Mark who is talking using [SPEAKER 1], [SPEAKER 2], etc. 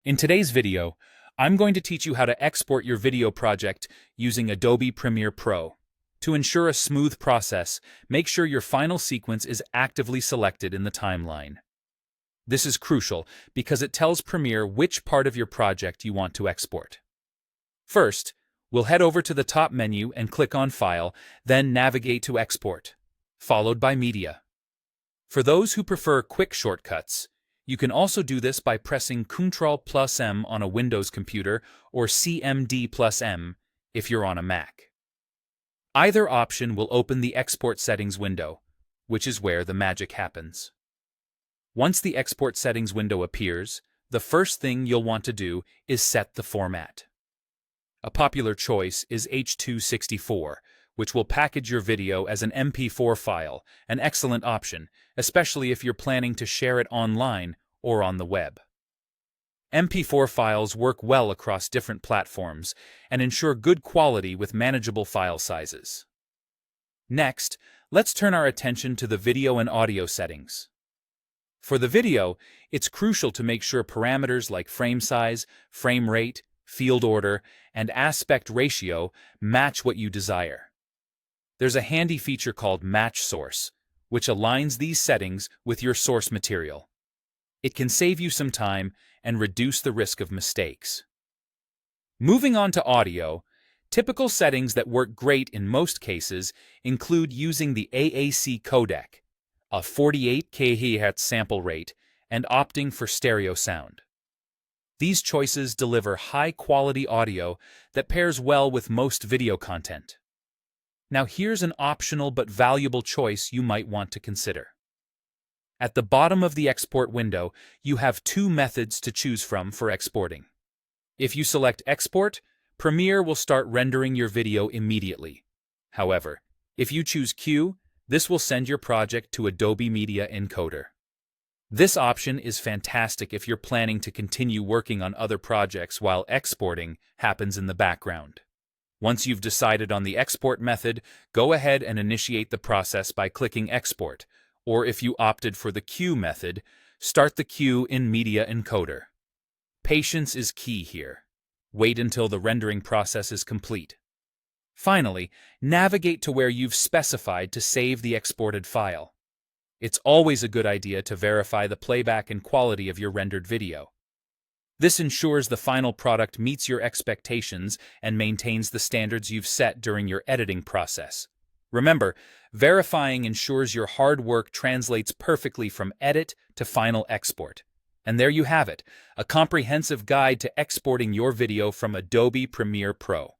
[SPEAKER 1] In today's video, I'm going to teach you how to export your video project using Adobe Premiere Pro. To ensure a smooth process, make sure your final sequence is actively selected in the timeline. This is crucial because it tells Premiere which part of your project you want to export. First, we'll head over to the top menu and click on File, then navigate to Export, followed by Media. For those who prefer quick shortcuts, you can also do this by pressing Ctrl+M on a Windows computer or CMD+M if you're on a Mac. Either option will open the Export Settings window, which is where the magic happens. Once the Export Settings window appears, the first thing you'll want to do is set the format. A popular choice is H.264, which will package your video as an MP4 file, an excellent option, especially if you're planning to share it online or on the web. MP4 files work well across different platforms and ensure good quality with manageable file sizes. Next, let's turn our attention to the video and audio settings. For the video, it's crucial to make sure parameters like frame size, frame rate, field order, and aspect ratio match what you desire. There's a handy feature called Match Source, which aligns these settings with your source material. It can save you some time and reduce the risk of mistakes. Moving on to audio, typical settings that work great in most cases include using the AAC codec, a 48 kHz sample rate, and opting for stereo sound. These choices deliver high-quality audio that pairs well with most video content. Now here's an optional but valuable choice you might want to consider. At the bottom of the export window, you have two methods to choose from for exporting. If you select Export, Premiere will start rendering your video immediately. However, if you choose Queue, this will send your project to Adobe Media Encoder. This option is fantastic if you're planning to continue working on other projects while exporting happens in the background. Once you've decided on the export method, go ahead and initiate the process by clicking Export, or if you opted for the Queue method, start the queue in Media Encoder. Patience is key here. Wait until the rendering process is complete. Finally, navigate to where you've specified to save the exported file. It's always a good idea to verify the playback and quality of your rendered video. This ensures the final product meets your expectations and maintains the standards you've set during your editing process. Remember, verifying ensures your hard work translates perfectly from edit to final export. And there you have it, a comprehensive guide to exporting your video from Adobe Premiere Pro.